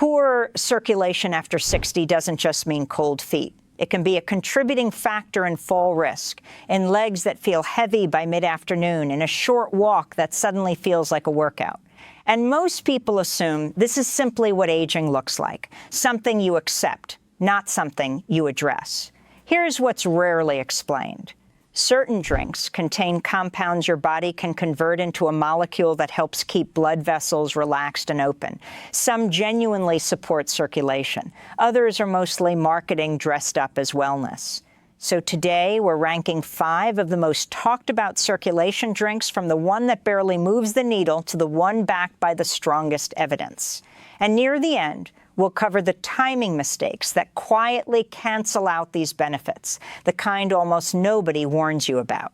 Poor circulation after 60 doesn't just mean cold feet. It can be a contributing factor in fall risk, in legs that feel heavy by mid-afternoon, in a short walk that suddenly feels like a workout. And most people assume this is simply what aging looks like, something you accept, not something you address. Here's what's rarely explained. Certain drinks contain compounds your body can convert into a molecule that helps keep blood vessels relaxed and open. Some genuinely support circulation. Others are mostly marketing dressed up as wellness. So today, we're ranking 5 of the most talked about circulation drinks, from the one that barely moves the needle to the one backed by the strongest evidence. And near the end, we'll cover the timing mistakes that quietly cancel out these benefits, the kind almost nobody warns you about.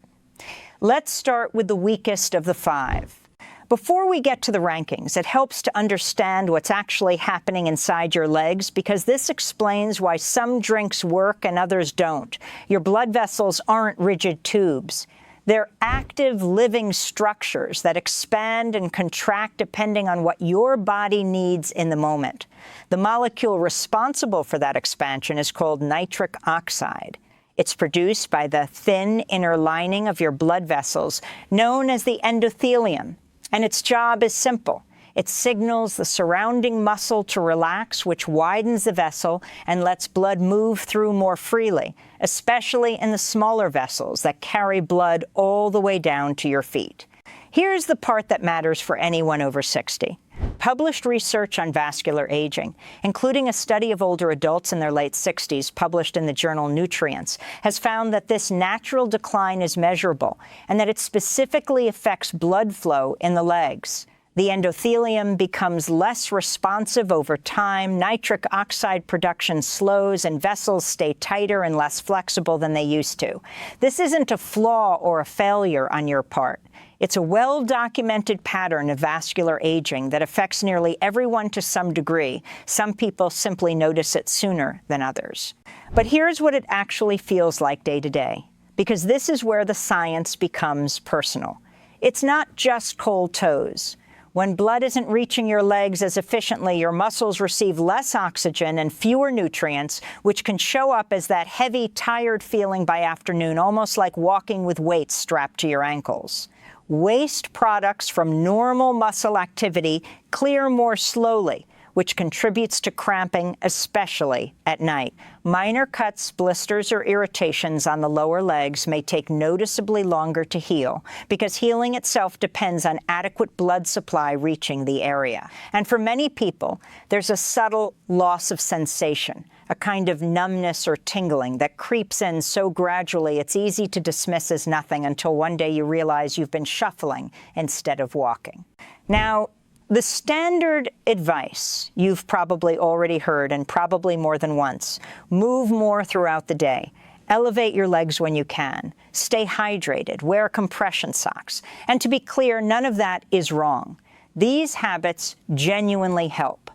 Let's start with the weakest of the 5. Before we get to the rankings, it helps to understand what's actually happening inside your legs, because this explains why some drinks work and others don't. Your blood vessels aren't rigid tubes. They're active, living structures that expand and contract depending on what your body needs in the moment. The molecule responsible for that expansion is called nitric oxide. It's produced by the thin inner lining of your blood vessels, known as the endothelium. And its job is simple. It signals the surrounding muscle to relax, which widens the vessel and lets blood move through more freely, especially in the smaller vessels that carry blood all the way down to your feet. Here's the part that matters for anyone over 60. Published research on vascular aging, including a study of older adults in their late 60s published in the journal Nutrients, has found that this natural decline is measurable and that it specifically affects blood flow in the legs. The endothelium becomes less responsive over time, nitric oxide production slows, and vessels stay tighter and less flexible than they used to. This isn't a flaw or a failure on your part. It's a well-documented pattern of vascular aging that affects nearly everyone to some degree. Some people simply notice it sooner than others. But here's what it actually feels like day to day, because this is where the science becomes personal. It's not just cold toes. When blood isn't reaching your legs as efficiently, your muscles receive less oxygen and fewer nutrients, which can show up as that heavy, tired feeling by afternoon, almost like walking with weights strapped to your ankles. Waste products from normal muscle activity clear more slowly, which contributes to cramping, especially at night. Minor cuts, blisters, or irritations on the lower legs may take noticeably longer to heal, because healing itself depends on adequate blood supply reaching the area. And for many people, there's a subtle loss of sensation, a kind of numbness or tingling that creeps in so gradually it's easy to dismiss as nothing until one day you realize you've been shuffling instead of walking. Now, the standard advice you've probably already heard, and probably more than once: move more throughout the day. Elevate your legs when you can. Stay hydrated. Wear compression socks. And to be clear, none of that is wrong. These habits genuinely help.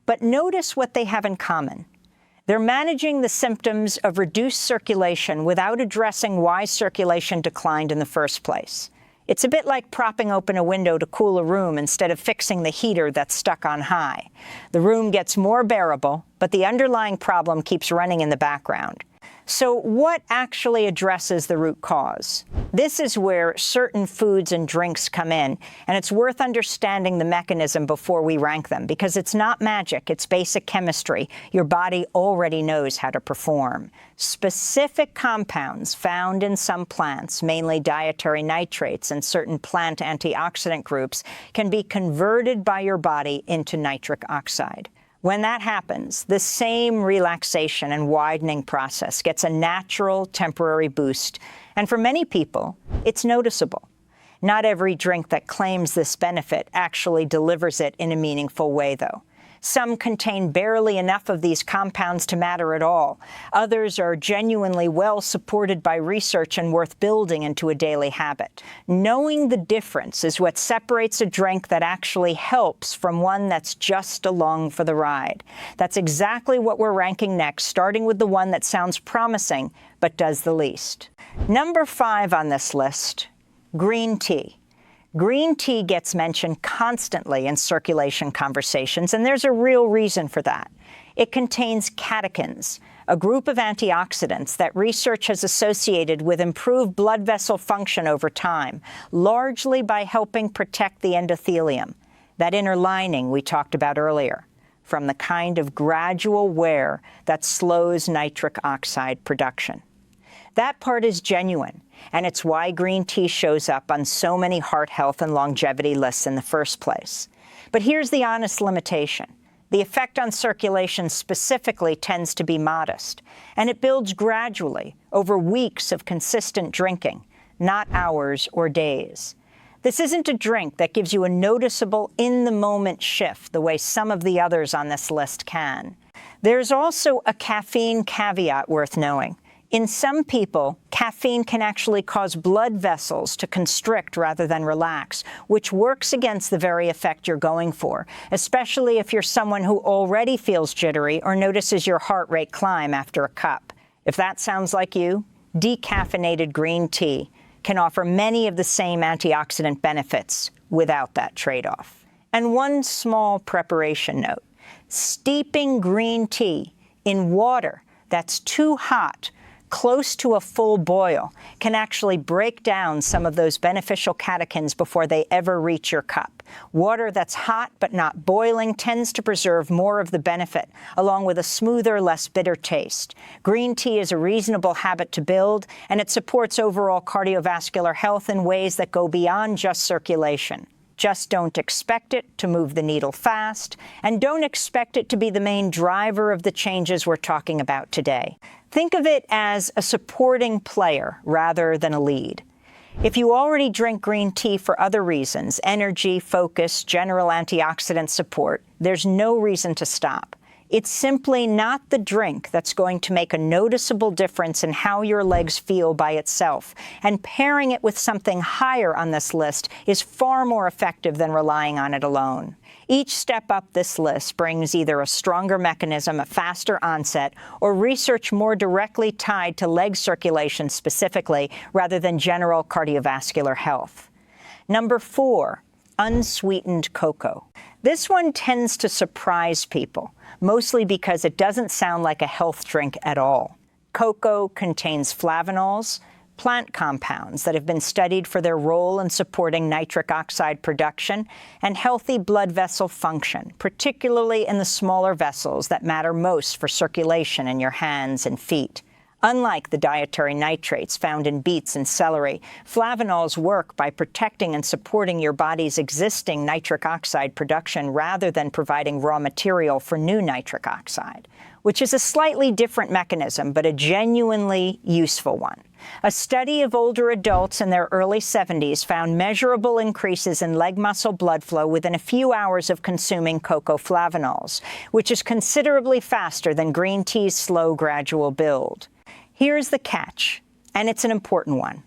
But notice what they have in common. They're managing the symptoms of reduced circulation without addressing why circulation declined in the first place. It's a bit like propping open a window to cool a room instead of fixing the heater that's stuck on high. The room gets more bearable, but the underlying problem keeps running in the background. So what actually addresses the root cause? This is where certain foods and drinks come in, and it's worth understanding the mechanism before we rank them, because it's not magic, it's basic chemistry. Your body already knows how to perform. Specific compounds found in some plants, mainly dietary nitrates and certain plant antioxidant groups, can be converted by your body into nitric oxide. When that happens, the same relaxation and widening process gets a natural, temporary boost. And for many people, it's noticeable. Not every drink that claims this benefit actually delivers it in a meaningful way, though. Some contain barely enough of these compounds to matter at all. Others are genuinely well supported by research and worth building into a daily habit. Knowing the difference is what separates a drink that actually helps from one that's just along for the ride. That's exactly what we're ranking next, starting with the one that sounds promising but does the least. Number 5 on this list: green tea. Green tea gets mentioned constantly in circulation conversations, and there's a real reason for that. It contains catechins, a group of antioxidants that research has associated with improved blood vessel function over time, largely by helping protect the endothelium, that inner lining we talked about earlier, from the kind of gradual wear that slows nitric oxide production. That part is genuine, and it's why green tea shows up on so many heart health and longevity lists in the first place. But here's the honest limitation. The effect on circulation specifically tends to be modest, and it builds gradually over weeks of consistent drinking, not hours or days. This isn't a drink that gives you a noticeable in-the-moment shift the way some of the others on this list can. There's also a caffeine caveat worth knowing. In some people, caffeine can actually cause blood vessels to constrict rather than relax, which works against the very effect you're going for, especially if you're someone who already feels jittery or notices your heart rate climb after a cup. If that sounds like you, decaffeinated green tea can offer many of the same antioxidant benefits without that trade-off. And one small preparation note: steeping green tea in water that's too hot, close to a full boil, can actually break down some of those beneficial catechins before they ever reach your cup. Water that's hot but not boiling tends to preserve more of the benefit, along with a smoother, less bitter taste. Green tea is a reasonable habit to build, and it supports overall cardiovascular health in ways that go beyond just circulation. Just don't expect it to move the needle fast, and don't expect it to be the main driver of the changes we're talking about today. Think of it as a supporting player rather than a lead. If you already drink green tea for other reasons, energy, focus, general antioxidant support, there's no reason to stop. It's simply not the drink that's going to make a noticeable difference in how your legs feel by itself, and pairing it with something higher on this list is far more effective than relying on it alone. Each step up this list brings either a stronger mechanism, a faster onset, or research more directly tied to leg circulation specifically, rather than general cardiovascular health. Number 4, unsweetened cocoa. This one tends to surprise people, mostly because it doesn't sound like a health drink at all. Cocoa contains flavanols, plant compounds that have been studied for their role in supporting nitric oxide production and healthy blood vessel function, particularly in the smaller vessels that matter most for circulation in your hands and feet. Unlike the dietary nitrates found in beets and celery, flavanols work by protecting and supporting your body's existing nitric oxide production rather than providing raw material for new nitric oxide, which is a slightly different mechanism, but a genuinely useful one. A study of older adults in their early 70s found measurable increases in leg muscle blood flow within a few hours of consuming cocoa flavanols, which is considerably faster than green tea's slow, gradual build. Here's the catch, and it's an important one.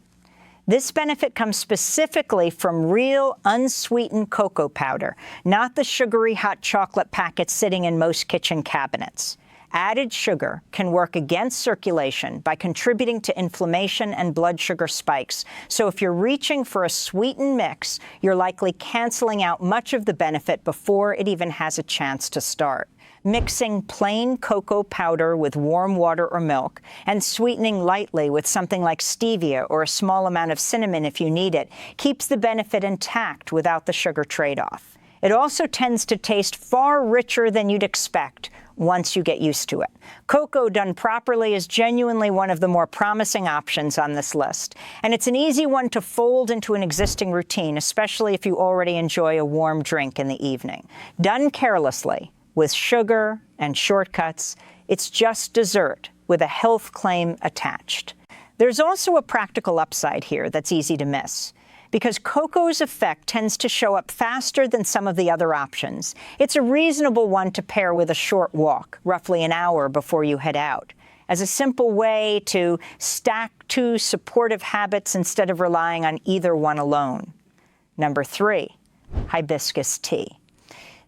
This benefit comes specifically from real unsweetened cocoa powder, not the sugary hot chocolate packets sitting in most kitchen cabinets. Added sugar can work against circulation by contributing to inflammation and blood sugar spikes. So if you're reaching for a sweetened mix, you're likely canceling out much of the benefit before it even has a chance to start. Mixing plain cocoa powder with warm water or milk and sweetening lightly with something like stevia or a small amount of cinnamon if you need it keeps the benefit intact without the sugar trade-off. It also tends to taste far richer than you'd expect once you get used to it. Cocoa done properly is genuinely one of the more promising options on this list, and it's an easy one to fold into an existing routine, especially if you already enjoy a warm drink in the evening. Done carelessly, with sugar and shortcuts, it's just dessert with a health claim attached. There's also a practical upside here that's easy to miss. Because cocoa's effect tends to show up faster than some of the other options, it's a reasonable one to pair with a short walk, roughly an hour before you head out, as a simple way to stack two supportive habits instead of relying on either one alone. Number 3, hibiscus tea.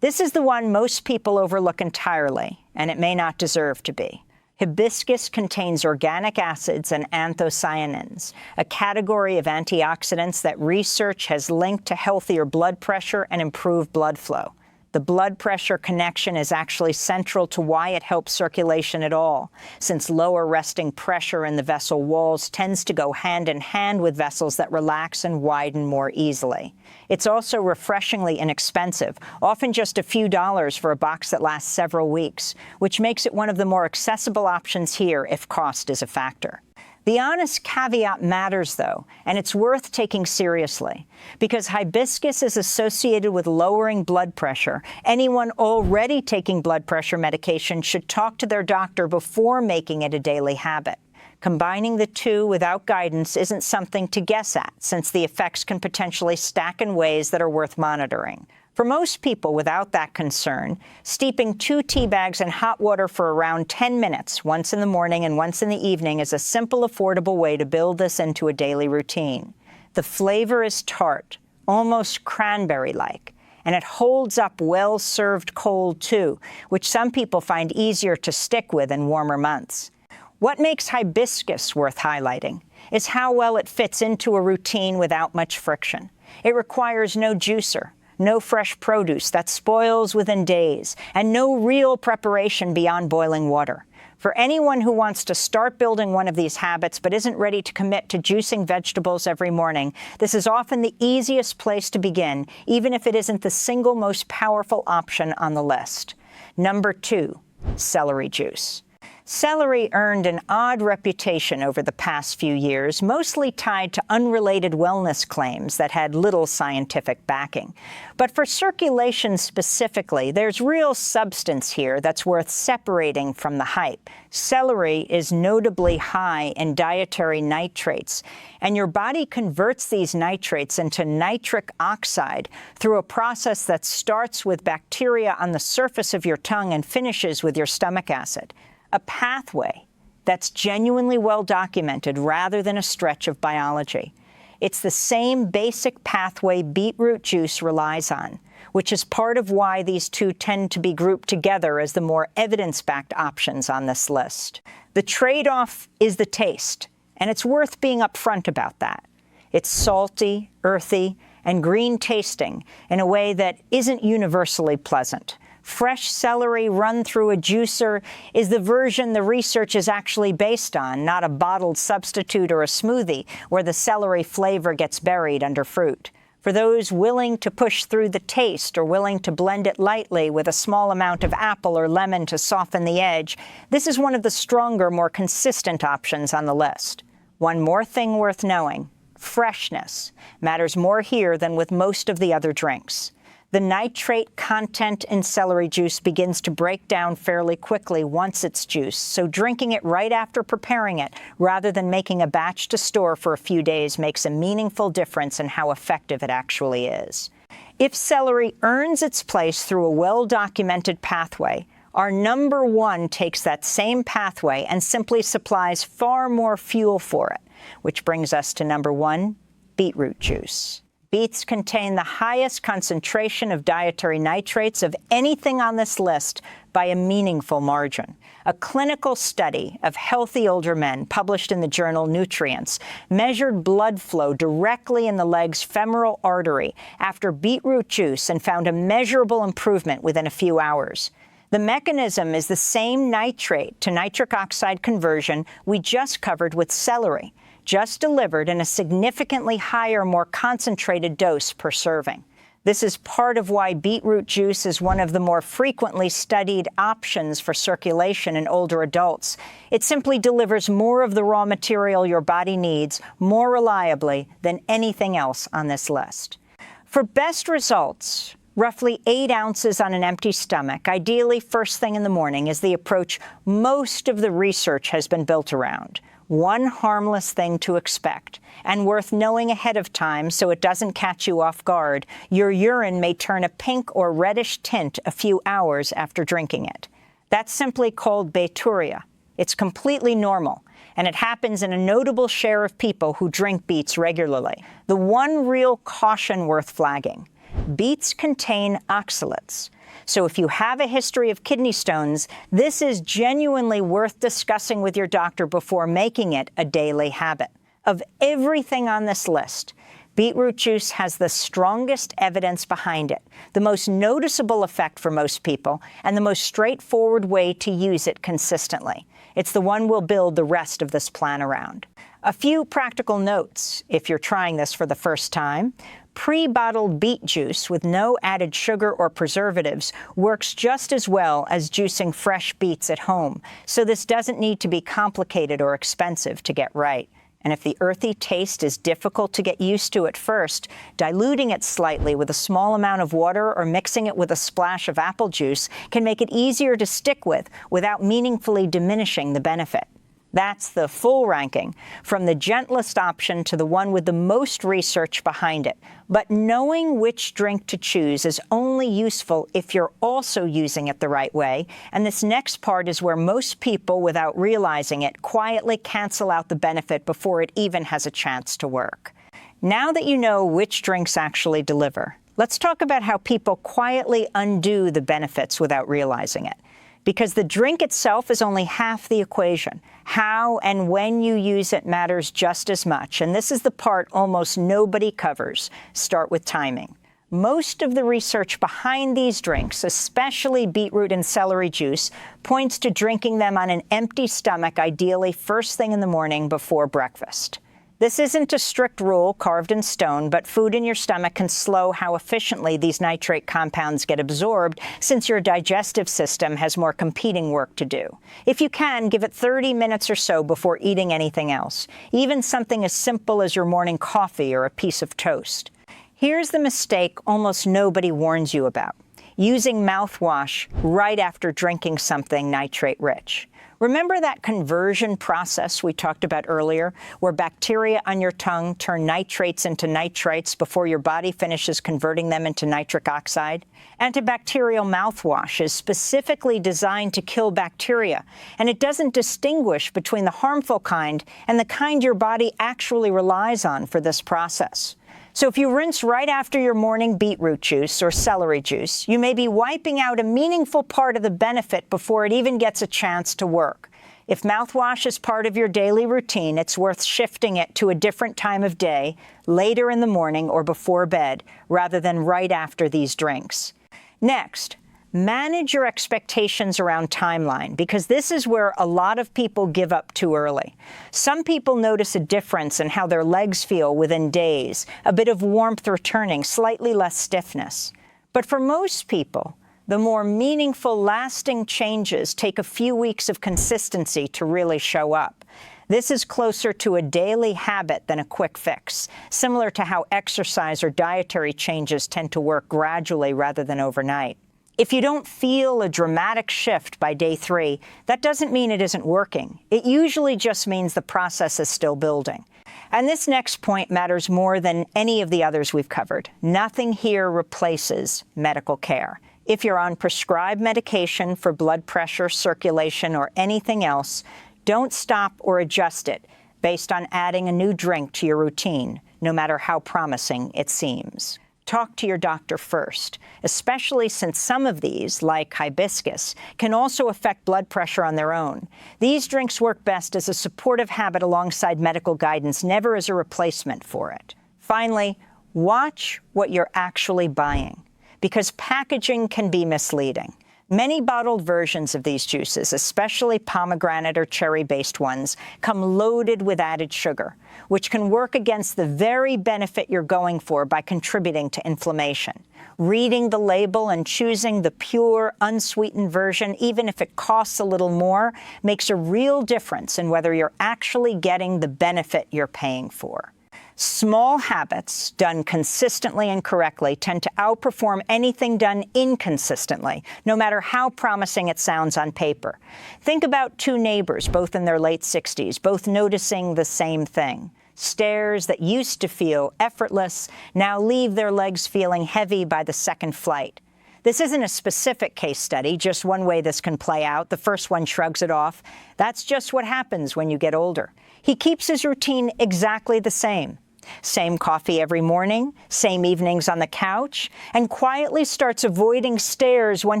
This is the one most people overlook entirely, and it may not deserve to be. Hibiscus contains organic acids and anthocyanins, a category of antioxidants that research has linked to healthier blood pressure and improved blood flow. The blood pressure connection is actually central to why it helps circulation at all, since lower resting pressure in the vessel walls tends to go hand in hand with vessels that relax and widen more easily. It's also refreshingly inexpensive, often just a few dollars for a box that lasts several weeks, which makes it one of the more accessible options here if cost is a factor. The honest caveat matters, though, and it's worth taking seriously. Because hibiscus is associated with lowering blood pressure, anyone already taking blood pressure medication should talk to their doctor before making it a daily habit. Combining the two without guidance isn't something to guess at, since the effects can potentially stack in ways that are worth monitoring. For most people without that concern, steeping 2 tea bags in hot water for around 10 minutes, once in the morning and once in the evening, is a simple, affordable way to build this into a daily routine. The flavor is tart, almost cranberry-like, and it holds up well served cold, too, which some people find easier to stick with in warmer months. What makes hibiscus worth highlighting is how well it fits into a routine without much friction. It requires no juicer, no fresh produce that spoils within days, and no real preparation beyond boiling water. For anyone who wants to start building one of these habits but isn't ready to commit to juicing vegetables every morning, this is often the easiest place to begin, even if it isn't the single most powerful option on the list. Number 2, celery juice. Celery earned an odd reputation over the past few years, mostly tied to unrelated wellness claims that had little scientific backing. But for circulation specifically, there's real substance here that's worth separating from the hype. Celery is notably high in dietary nitrates, and your body converts these nitrates into nitric oxide through a process that starts with bacteria on the surface of your tongue and finishes with your stomach acid. A pathway that's genuinely well documented rather than a stretch of biology. It's the same basic pathway beetroot juice relies on, which is part of why these two tend to be grouped together as the more evidence-backed options on this list. The trade-off is the taste, and it's worth being upfront about that. It's salty, earthy, and green tasting in a way that isn't universally pleasant. Fresh celery run through a juicer is the version the research is actually based on, not a bottled substitute or a smoothie where the celery flavor gets buried under fruit. For those willing to push through the taste or willing to blend it lightly with a small amount of apple or lemon to soften the edge, this is one of the stronger, more consistent options on the list. One more thing worth knowing: freshness matters more here than with most of the other drinks. The nitrate content in celery juice begins to break down fairly quickly once it's juiced, so drinking it right after preparing it, rather than making a batch to store for a few days, makes a meaningful difference in how effective it actually is. If celery earns its place through a well-documented pathway, our number 1 takes that same pathway and simply supplies far more fuel for it, which brings us to number 1, beetroot juice. Beets contain the highest concentration of dietary nitrates of anything on this list by a meaningful margin. A clinical study of healthy older men published in the journal Nutrients measured blood flow directly in the leg's femoral artery after beetroot juice and found a measurable improvement within a few hours. The mechanism is the same nitrate to nitric oxide conversion we just covered with celery, just delivered in a significantly higher, more concentrated dose per serving. This is part of why beetroot juice is one of the more frequently studied options for circulation in older adults. It simply delivers more of the raw material your body needs more reliably than anything else on this list. For best results, roughly 8 ounces on an empty stomach, ideally first thing in the morning, is the approach most of the research has been built around. One harmless thing to expect, and worth knowing ahead of time so it doesn't catch you off guard: your urine may turn a pink or reddish tint a few hours after drinking it. That's simply called bacteria. It's completely normal, and it happens in a notable share of people who drink beets regularly. The one real caution worth flagging: beets contain oxalates. So if you have a history of kidney stones, this is genuinely worth discussing with your doctor before making it a daily habit. Of everything on this list, beetroot juice has the strongest evidence behind it, the most noticeable effect for most people, and the most straightforward way to use it consistently. It's the one we'll build the rest of this plan around. A few practical notes if you're trying this for the first time. Pre-bottled beet juice with no added sugar or preservatives works just as well as juicing fresh beets at home, so this doesn't need to be complicated or expensive to get right. And if the earthy taste is difficult to get used to at first, diluting it slightly with a small amount of water or mixing it with a splash of apple juice can make it easier to stick with without meaningfully diminishing the benefit. That's the full ranking, from the gentlest option to the one with the most research behind it. But knowing which drink to choose is only useful if you're also using it the right way, and this next part is where most people, without realizing it, quietly cancel out the benefit before it even has a chance to work. Now that you know which drinks actually deliver, let's talk about how people quietly undo the benefits without realizing it. Because the drink itself is only half the equation. How and when you use it matters just as much, and this is the part almost nobody covers. Start with timing. Most of the research behind these drinks, especially beetroot and celery juice, points to drinking them on an empty stomach, ideally first thing in the morning before breakfast. This isn't a strict rule carved in stone, but food in your stomach can slow how efficiently these nitrate compounds get absorbed, since your digestive system has more competing work to do. If you can, give it 30 minutes or so before eating anything else, even something as simple as your morning coffee or a piece of toast. Here's the mistake almost nobody warns you about: using mouthwash right after drinking something nitrate-rich. Remember that conversion process we talked about earlier, where bacteria on your tongue turn nitrates into nitrites before your body finishes converting them into nitric oxide? Antibacterial mouthwash is specifically designed to kill bacteria, and it doesn't distinguish between the harmful kind and the kind your body actually relies on for this process. So if you rinse right after your morning beetroot juice or celery juice, you may be wiping out a meaningful part of the benefit before it even gets a chance to work. If mouthwash is part of your daily routine, it's worth shifting it to a different time of day, later in the morning or before bed, rather than right after these drinks. Next, manage your expectations around timeline, because this is where a lot of people give up too early. Some people notice a difference in how their legs feel within days, a bit of warmth returning, slightly less stiffness. But for most people, the more meaningful, lasting changes take a few weeks of consistency to really show up. This is closer to a daily habit than a quick fix, similar to how exercise or dietary changes tend to work gradually rather than overnight. If you don't feel a dramatic shift by day 3, that doesn't mean it isn't working. It usually just means the process is still building. And this next point matters more than any of the others we've covered. Nothing here replaces medical care. If you're on prescribed medication for blood pressure, circulation, or anything else, don't stop or adjust it based on adding a new drink to your routine, no matter how promising it seems. Talk to your doctor first, especially since some of these, like hibiscus, can also affect blood pressure on their own. These drinks work best as a supportive habit alongside medical guidance, never as a replacement for it. Finally, watch what you're actually buying, because packaging can be misleading. Many bottled versions of these juices, especially pomegranate or cherry-based ones, come loaded with added sugar, which can work against the very benefit you're going for by contributing to inflammation. Reading the label and choosing the pure, unsweetened version, even if it costs a little more, makes a real difference in whether you're actually getting the benefit you're paying for. Small habits done consistently and correctly tend to outperform anything done inconsistently, no matter how promising it sounds on paper. Think about two neighbors, both in their late 60s, both noticing the same thing. Stairs that used to feel effortless now leave their legs feeling heavy by the second flight. This isn't a specific case study, just one way this can play out. The first one shrugs it off. That's just what happens when you get older. He keeps his routine exactly the same. Same coffee every morning, same evenings on the couch, and quietly starts avoiding stairs when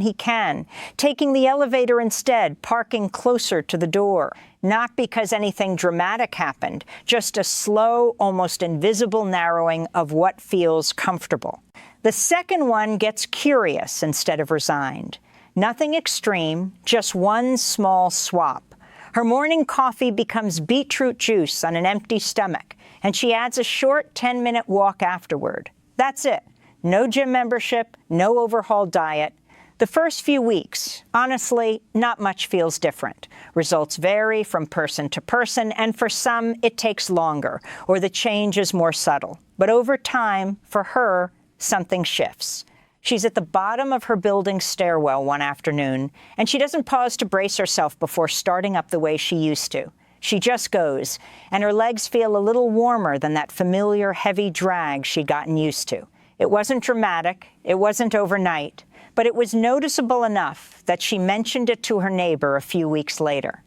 he can, taking the elevator instead, parking closer to the door. Not because anything dramatic happened, just a slow, almost invisible narrowing of what feels comfortable. The second one gets curious instead of resigned. Nothing extreme, just one small swap. Her morning coffee becomes beetroot juice on an empty stomach, and she adds a short 10-minute walk afterward. That's it. No gym membership, no overhauled diet. The first few weeks, honestly, not much feels different. Results vary from person to person, and for some, it takes longer, or the change is more subtle. But over time, for her, something shifts. She's at the bottom of her building's stairwell one afternoon, and she doesn't pause to brace herself before starting up the way she used to. She just goes, and her legs feel a little warmer than that familiar heavy drag she'd gotten used to. It wasn't dramatic, it wasn't overnight, but it was noticeable enough that she mentioned it to her neighbor a few weeks later.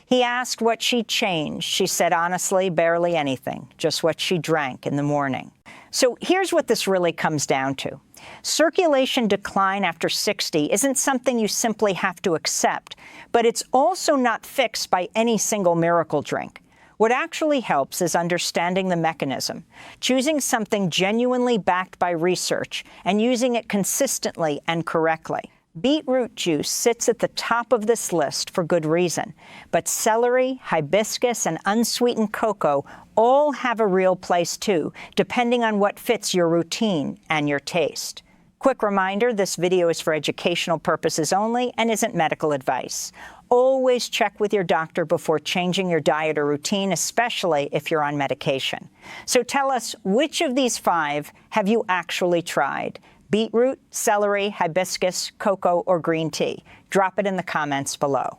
He asked what she'd changed. She said honestly, barely anything, just what she drank in the morning. So here's what this really comes down to. Circulation decline after 60 isn't something you simply have to accept, but it's also not fixed by any single miracle drink. What actually helps is understanding the mechanism, choosing something genuinely backed by research, and using it consistently and correctly. Beetroot juice sits at the top of this list for good reason, but celery, hibiscus, and unsweetened cocoa all have a real place too, depending on what fits your routine and your taste. Quick reminder, this video is for educational purposes only and isn't medical advice. Always check with your doctor before changing your diet or routine, especially if you're on medication. So tell us, which of these 5 have you actually tried? Beetroot, celery, hibiscus, cocoa, or green tea? Drop it in the comments below.